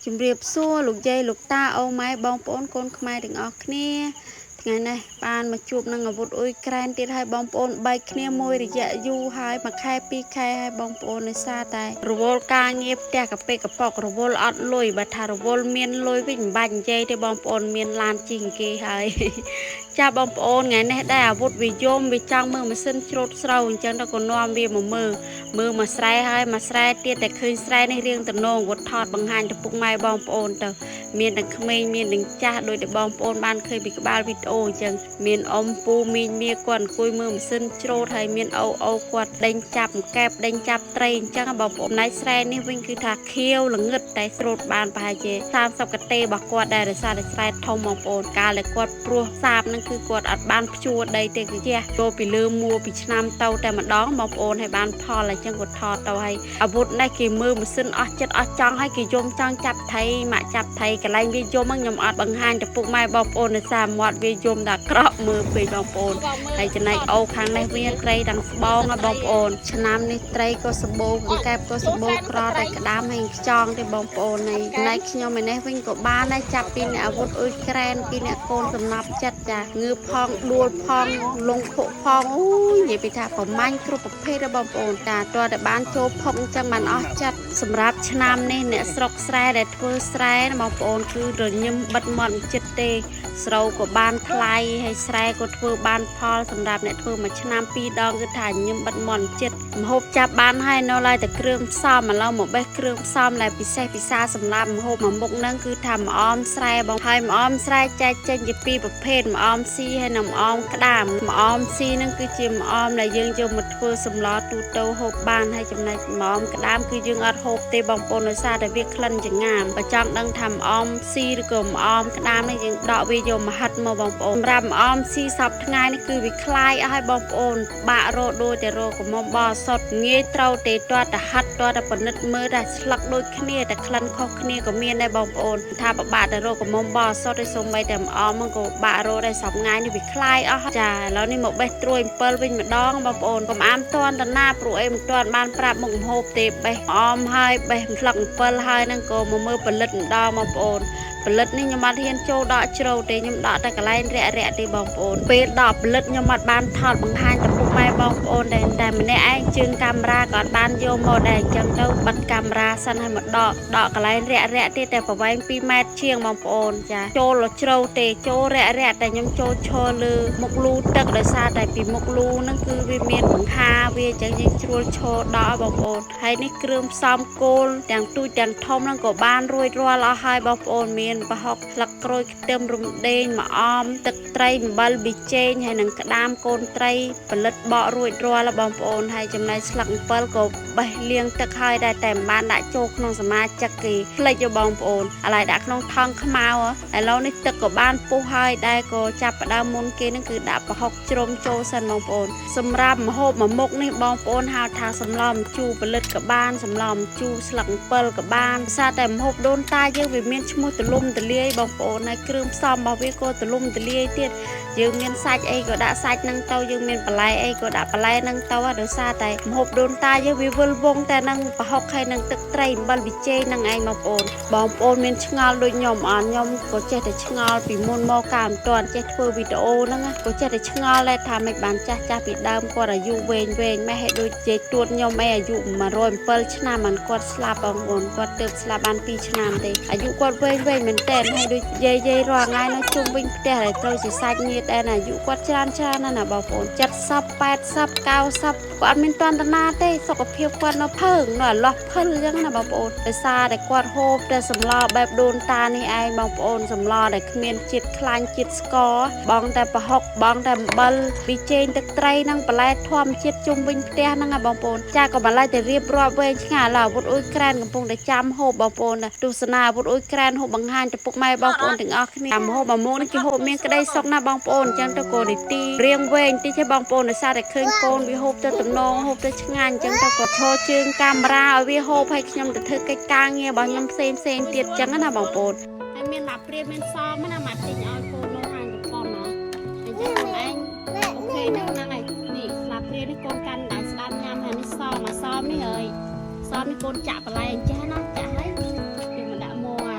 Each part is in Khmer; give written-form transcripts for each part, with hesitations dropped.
ជំរាបសួរលោកយាយលោកតាអូម៉ែបងប្អូនកូនខ្មែរទាំងអស់គ្នាថ្ងៃនេះបានមកជួបនឹងអាវុធអ៊ុយក្រែនទៀតហើយបងប្អូនបែកគ្នាមួយរយៈយូរហើយមួយខែពីរខែហើយបងប្អូននេសាទតែរវល់ការងារផ្ទះកាពេកកប៉ុករវល់អត់លុយបើថារវល់មានលុយវិញមិនបាច់និយាយទេបងប្អូនមានឡានជិះគេហើយចាបងប្អូនថ្ងៃនេះដែរអាវុធវាយំវាចង់មើលម៉ាស៊ីនច្រូតស្រូវអញ្ចឹងទៅក៏នាំវាមកមើលមកស្រែហើយមកស្រែទៀតតែឃើញស្រែនេះរៀងតំណងវត្តថតបង្ហាញទៅពុកម៉ែបងប្អូនទៅមានទាំងក្មេងមានទាំងចាស់ដោយតែបងប្អូនបានឃើញពីក្បាលវីដេអូអញ្ចឹងមានអ៊ំពូមីងមាគាត់អង្គុយមើលម៉ាស៊ីនច្រូតហើយមានអូគាត់ដេញចាប់កែបដេញចាប់ត្រីអញ្ចឹងបងប្អូនណៃស្រែនេះវិញគឺថាខៀវល្ងឹតតែច្រូតបានប្រហែលជា30កតេរបស់គាត់ដែរដោយសារតែស្រែធំបងប្អូនកាលតែគាត់ព្រោះសាបហ្នឹងគឺគាត់អត់បានភ្ជួរដីទេគឺជះចូលពីលើមួពីឆ្នាំទៅតែម្ដងបងប្អូនឲ្យបានផលអញ្ចឹងគាត់ថតទៅហើយអាវុធនេះគេមើលម៉ាស៊ីនអស់ចិត្តអស់ចង់ហើយគេយំចង់ចាប់ថៃមកចាប់ថៃកន្លែងវាយំហ្នឹងខ្ញុំអត់បង្ហាញទៅពុកម៉ែបងប្អូននៅសារមាត់វាយំដល់ក្រក់មើលពេកបងប្អូនហើយចំណែកអូខាងនេះវាត្រីទាំងស្បងហើយបងប្អូនឆ្នាំនេះត្រីក៏សម្បូរកង្កែបក៏សម្បូរក្រតែក្តាមហើយខ្ចង់ទេបងប្អូនហើយចំណែកខ្ញុំឯនេះវិញក៏បានដែរចាប់ពីអ្នកអាវុធអ៊ុយក្រែនពីអ្នកកូនសំណប់ចិត្តចាងើបផងដួលផងលងខុផងអូយនិយាយពីថាប្រមាញ់គ្រប់ប្រភេទរបស់បងប្អូនតាតើតែបានចូលផុកអញ្ចឹងបានអស់ចិត្តសម្រាប់ឆ្នាំនេះអ្នកស្រុកស្រែដែលធ្វើស្រែបងប្អូនគឺរញឹមបិទមាត់ចិត្តទេស្រូវក៏បានថ្លៃហើយស្រែក៏ធ្វើបានផលសម្រាប់អ្នកធ្វើមួយឆ្នាំពីរដងគឺថាញឹមបិទមាត់ចិត្តម្ហូបចាប់បានហើយនៅឡើយតែគ្រឿងផ្សំឥឡូវមកបេះគ្រឿងផ្សំដែលពិសេសពិសាសម្រាប់ម្ហូបមួយមុខហ្នឹងគឺថាម្អមស្រែបងហើយម្អមស្រែចែកចេញជាពីរប្រភេទម្អមស៊ីហើយនិងម្អមក្តាមម្អមស៊ីហ្នឹងគឺជាម្អមដែលយើងយកមកធ្វើសម្លទូទៅហូបបានហើយចំណែកម្អមក្តាមគឺយើងអត់ហូបទេបងប្អូនដោយសារតែវាក្លិនចង្ងាមបើចង់ដឹងថាម្អមស៊ីឬក៏ម្អមក្តាមនេះយើងដកវាយកមកហាត់មកបងប្អូនសម្រាប់ម្អមស៊ីសពថ្ងៃនេះគឺវាคล้ายអស់ហើយបងប្អូនបាក់រោដូចតែរោកមុំបោសុតងាយត្រូវទេទាត់តែហាត់ទាត់តែពិនិត្យមើលតែស្លឹកដូចគ្នាតែក្លិនខុសគ្នាក៏មានដែរបងប្អូនថាប្របាក់តែរោកមុំបោសុតឲ្យសូម្បីតែម្អមហ្នឹងក៏បាក់រោដែរសពថ្ងៃនេះវាคล้ายអស់ចាឥឡូវនេះមកបេះត្រួយ7វិញម្ដងបងប្អូនកុំអាមតន់តាណាព្រោះអីមិនទាន់បានប្រាប់មុខម្ហូបទេបេះអមហើយបេះស្លឹក7ហើយហ្នឹងក៏មកមើលផលិតម្ដងបងប្អូនផលិតនេះខ្ញុំអត់ហ៊ានចូលដកជ្រៅទេខ្ញុំដកតែកន្លែងរាក់ទេបងប្អូនពេលដកផលិតខ្ញុំអត់បានថតបង្ហាញទៅពុកម៉ែបងប្អូនតែម្នាក់ឯងជើងកាមេរ៉ាក៏អត់បានយកមកដែរអញ្ចឹងទៅបិទកាមេរ៉ាសិនឲ្យមកដកកន្លែងរាក់ទេតែប្រវែង2ម៉ែត្រជាងបងប្អូនចាចូលជ្រៅទេចូលរាក់តែខ្ញុំចូលឈរលើមុខលូទឹកដោយសារតែពីមុខលូហ្នឹងគឺវាមានបង្ហាវាអញ្ចឹងយើងជ្រួលឈរដកបងប្អូនហើយនេះគ្រឿងផ្សំគោលទាំងទូចទាំងធំហ្នឹងក៏បានរួចរាល់អស់ហើយបងប្អូនមានប្រហុកស្លឹកក្រូចខ្ទឹមរំដេងម្អមទឹកត្រីអំបិលប៊ីចេងហើយនឹងក្តាមកូនត្រីផលិតបករួចរាល់បងប្អូនហើយចំណែកស្លឹកអំពិលក៏បេះលាងទឹកហើយដែរតែមិនបានដាក់ចូលក្នុងសមាជិកគេផ្លេចបងប្អូនឥឡូវដាក់ក្នុងថង់ខ្មៅឥឡូវនេះទឹកក៏បានពុះហើយដែរក៏ចាប់ផ្ដើមមុនគេនឹងគឺដាក់ប្រហុកជ្រុំចូលសិនបងប្អូនសម្រាប់ម្ហូបមួយមុខនេះបងប្អូនហៅថាសម្លម្ជូរផលិតក៏បានសម្លម្ជូរស្លឹកអំពិលក៏បានភាសាតែម្ហូបដូនតាយើងវាមានឈ្មោះទលំទលាយបងប្អូនហើយគ្រឿងផ្សំរបស់វាក៏ទលំទលាយទៀតយើងមានសាច់អីក៏ដាក់សាច់ហ្នឹងទៅយើងមានបន្លែអីក៏ដាក់បន្លែហ្នឹងទៅដោយសារតែម្ហូបដូនតាយើងវាវិលវងតែនឹងប្រហុកហើយនឹងទឹកត្រីអំបិលប៊ីចេងហ្នឹងឯងបងប្អូនមានឆ្ងល់ដូចខ្ញុំអត់ខ្ញុំក៏ចេះតែឆ្ងល់ពីមុនមកកាលមិនទាន់ចេះធ្វើវីដេអូហ្នឹងក៏ចេះតែឆ្ងល់ដែរថាមិនបានចាស់ពីដើមគាត់អាយុវែងម៉េះឲ្យដូចជេទួតខ្ញុំអីអាយុ107ឆ្នាំមិនគាត់ស្លាប់បងប្អូនគាត់ទើបស្លាប់បាន2ឆ្នាំទេអាយុគាត់វែងមែនតើហើយដូចយាយរាល់ថ្ងៃនៅជុំវិញផ្ទះដែលត្រូវជាសាច់ញាតិដែរអាយុគាត់ច្រើនណាស់ណាបងប្អូន70 80 90គាត់អត់មានតន្តនាទេសុខភាពគាត់នៅភើងនៅអាឡោះភិលអញ្ចឹងណាបងប្អូនដោយសារតែគាត់ហូបតែសម្លបែបដូនតានេះឯងបងប្អូនសម្លដែលគ្មានជាតិខ្លាញ់ជាតិស្ករបងតែប្រហុកបងតែអំបិលប៊ីចេងទឹកត្រីនិងបន្លែធម្មជាតិជុំវិញផ្ទះហ្នឹងណាបងប្អូនចាក៏បន្លែតែរៀបរាប់វែងឆ្ងាយឡើយអាវុធអ៊ុយក្រែនកំពុងតែចាំហូបបងប្អូនទស្សនាអាវុធអ៊ុយក្រែនហូបបង្ហាញទៅពុកម៉ែបងប្អូនទាំងអស់គ្នាហូបមួយមុខនេះគេហូបមានក្តីសុខណាស់បងប្អូនអញ្ចឹងទៅក៏នីតិរៀងវែងតិចទេបងប្អូនដោយសារតែឃើញកូនវាហូបទៅតំណងហូបទៅឆ្ងាញ់អញ្ចឹងទៅក៏ឈរជើងកាមេរ៉ាឲ្យវាហូបឲ្យខ្ញុំទៅធ្វើកិច្ចការងាររបស់ខ្ញុំផ្សេងទៀតអញ្ចឹងណាបងប្អូនហើយមានឡាព្រាមានសមណាមកទិញឲ្យកូននៅហាងកំប៉ុនណាអញ្ចឹងខ្លួនឯងអូខេហ្នឹងហើយនេះឡាព្រានេះកូនកាន់អាចស្ដាប់ញ៉ាំហើយនេះសមនេះហើយកូនចាក់បន្លែអញ្ចឹងណាចាក់ហើយគេមកដាក់មក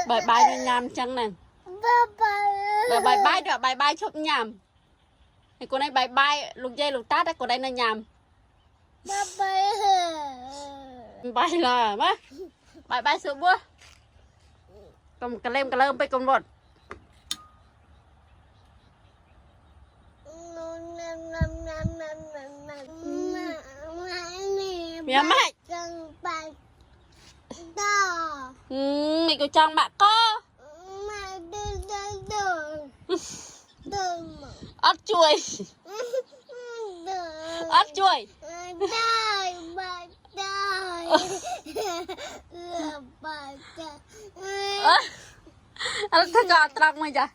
bài bài đi nhầm chăng nè bài bài được bài bài chụp nhầm thì cô này bài bài lục dây lục tát đấy cô đây là nhầm bài là má bài bài sữa búa còn cà lemไปcon một mẹ mày mày có chọn bạn co ớt chuối ớt chuối ớt thằng gọt trăng mày chưa